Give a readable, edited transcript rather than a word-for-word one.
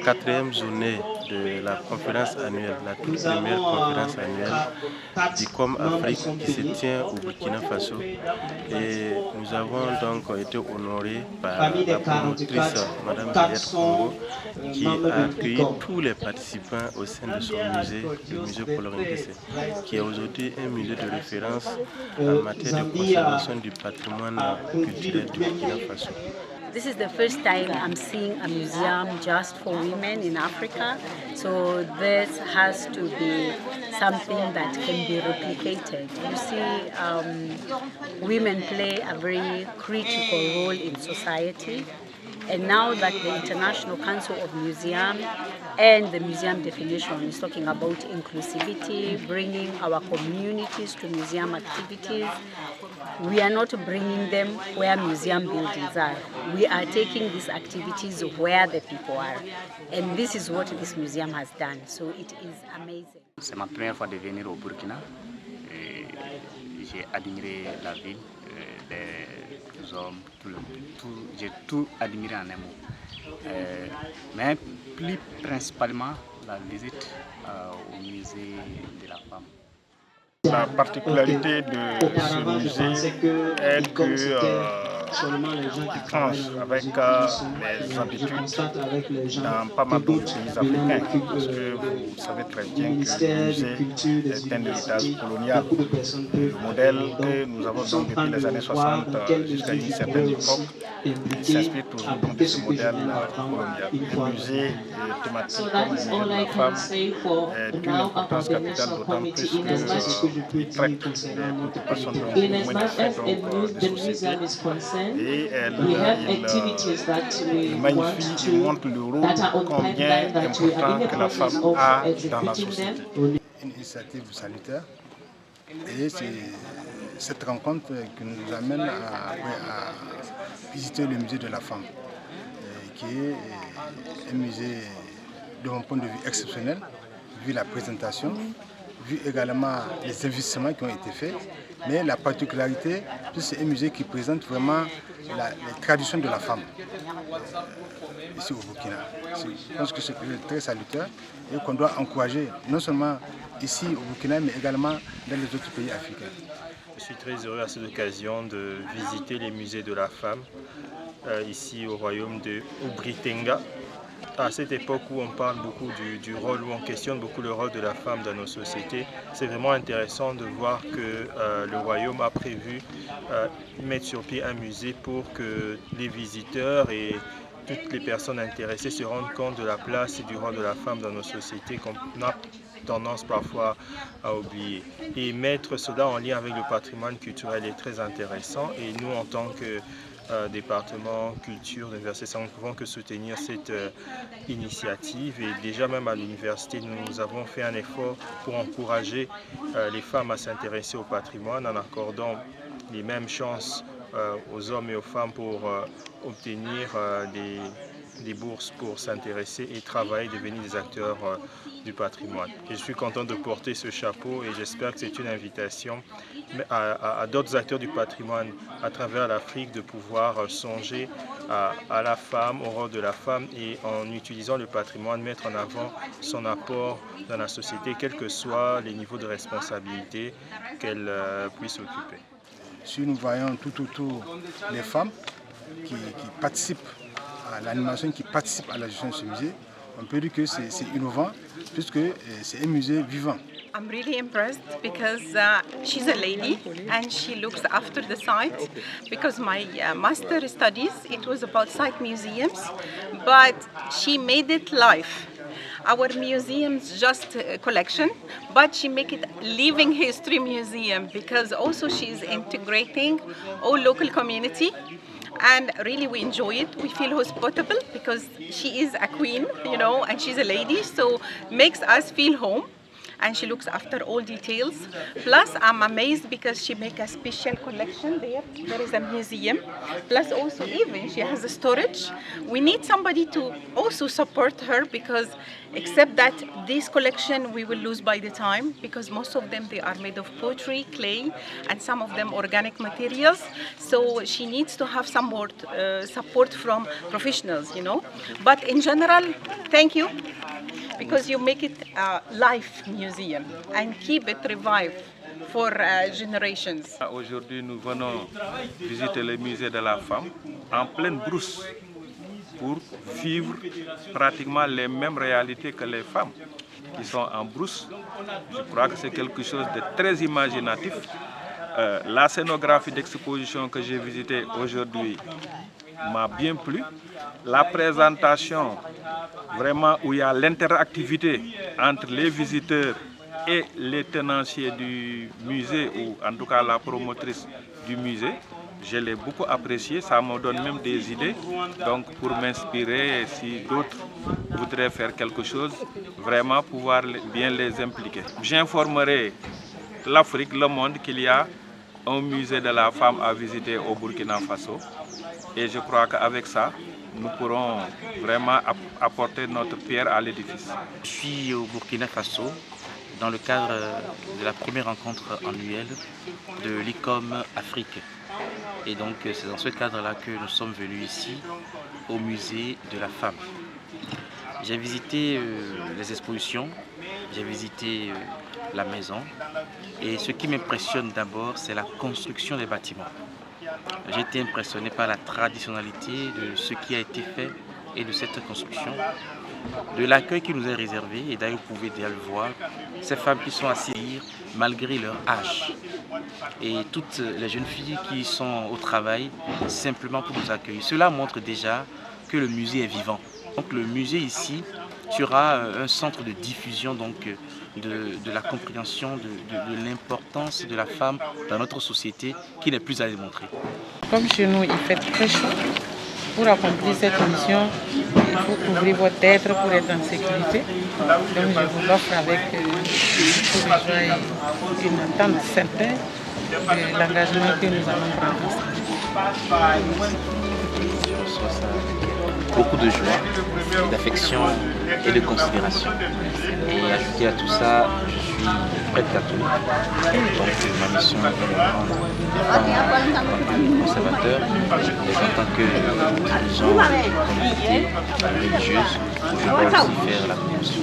quatrième journée de la conférence annuelle, la toute première conférence annuelle du Com Afrique qui se tient au Burkina Faso. Et nous avons donc été honorés par la promotrice, Madame Juliette Congo, qui a accueilli tous les participants au sein de son musée, le musée Paul Nkéssé, qui est aujourd'hui un musée de référence en matière de conservation du patrimoine culturel du Burkina Faso. This is the first time I'm seeing a museum just for women in Africa, so this has to be something that can be replicated. You see, women play a very critical role in society, and now that the International Council of Museums and the museum definition is talking about inclusivity, bringing our communities to museum activities, we are not bringing them where museum buildings are. We are taking these activities where the people are. And this is what this museum has done. So it is amazing. C'est ma première fois de venir au Burkina. J'ai admiré la ville, les hommes, j'ai tout admiré en un mot. Mais plus principalement la visite au musée de la femme. La particularité de ce musée est que il tranche avec les habitudes dans pas mal d'autres pays africains, parce que vous savez très bien que le musée est un héritage colonial. Le modèle que nous avons donc depuis les années 60 jusqu'à une certaine époque, il s'inspire toujours donc de ce modèle colonial. Le musée thématique comme le musée de la femme est d'une importance capitale, d'autant plus qu'il traite des préoccupations moins de société. Et il magnifie, il montre le rôle combien important que la femme a dans la société. Une initiative salutaire et c'est cette rencontre qui nous amène à visiter le musée de la femme, qui est un musée de mon point de vue exceptionnel, vu la présentation, vu également les investissements qui ont été faits. Mais la particularité, c'est un musée qui présente vraiment les traditions de la femme ici au Burkina. Je pense que c'est très salutaire et qu'on doit encourager non seulement ici au Burkina, mais également dans les autres pays africains. Je suis très heureux à cette occasion de visiter les musées de la femme ici au royaume de Obritenga. À cette époque où on parle beaucoup du rôle, où on questionne beaucoup le rôle de la femme dans nos sociétés, c'est vraiment intéressant de voir que le royaume a prévu mettre sur pied un musée pour que les visiteurs et toutes les personnes intéressées se rendent compte de la place et du rôle de la femme dans nos sociétés qu'on a tendance parfois à oublier. Et mettre cela en lien avec le patrimoine culturel est très intéressant et nous en tant que département culture de l'Université Saint-Louis ne pouvons que soutenir cette initiative et déjà même à l'université nous avons fait un effort pour encourager les femmes à s'intéresser au patrimoine en accordant les mêmes chances aux hommes et aux femmes pour obtenir des bourses pour s'intéresser et travailler, devenir des acteurs du patrimoine. Et je suis content de porter ce chapeau et j'espère que c'est une invitation à d'autres acteurs du patrimoine à travers l'Afrique de pouvoir songer à la femme, au rôle de la femme et en utilisant le patrimoine, mettre en avant son apport dans la société, quels que soient les niveaux de responsabilité qu'elle puisse occuper. Si nous voyons tout autour les femmes qui participent à l'animation, qui participent à la gestion de ce musée, on peut dire que c'est innovant puisque c'est un musée vivant. I'm really impressed because she's a lady and she looks after the site. Because my master studies, it was about site museums, but she made it live. Our museum's just a collection, but she make it living history museum because also she's integrating all local community. And really we enjoy it. We feel hospitable because she is a queen, you know, and she's a lady, so makes us feel home. and she looks after all details. Plus, I'm amazed because she make a special collection there. There is a museum. Plus, also even she has a storage. We need somebody to also support her because except that this collection we will lose by the time because most of them they are made of pottery, clay, and some of them organic materials. So she needs to have some more support from professionals, you know. But in general, thank you because you make it a life museum and keep it revived for generations. Aujourd'hui, nous venons visiter le musée de la femme en pleine brousse pour vivre pratiquement les mêmes réalités que les femmes qui sont en brousse. Je crois que c'est quelque chose de très imaginatif. La scénographie d'exposition que j'ai visitée aujourd'hui m'a bien plu. La présentation, vraiment où il y a l'interactivité entre les visiteurs et les tenanciers du musée, ou en tout cas la promotrice du musée, je l'ai beaucoup apprécié, ça me donne même des idées, donc pour m'inspirer, si d'autres voudraient faire quelque chose, vraiment pouvoir bien les impliquer. J'informerai l'Afrique, le monde qu'il y a un musée de la femme à visiter au Burkina Faso et je crois qu'avec ça, nous pourrons vraiment apporter notre pierre à l'édifice. Je suis au Burkina Faso dans le cadre de la première rencontre annuelle de l'ICOM Afrique. Et donc c'est dans ce cadre-là que nous sommes venus ici au musée de la femme. J'ai visité les expositions, j'ai visité la maison et ce qui m'impressionne d'abord c'est la construction des bâtiments. J'ai été impressionné par la traditionnalité de ce qui a été fait et de cette construction, de l'accueil qui nous est réservé. Et d'ailleurs vous pouvez déjà le voir, ces femmes qui sont assises malgré leur âge et toutes les jeunes filles qui sont au travail simplement pour nous accueillir. Cela montre déjà que le musée est vivant. Donc le musée ici sera un centre de diffusion donc, de la compréhension de l'importance de la femme dans notre société qui n'est plus à démontrer. Comme chez nous il fait très chaud, pour accomplir cette mission, il faut couvrir votre tête pour être en sécurité. Donc je vous offre avec une entente certaine de l'engagement que nous allons prendre ensemble. Beaucoup de joie, d'affection et de considération. Et ajouté à tout ça, je suis prêtre catholique. Donc ma mission est de rendre en tant que conservateur et en tant que dirigeant de communauté religieuse, je dois aussi faire la promotion.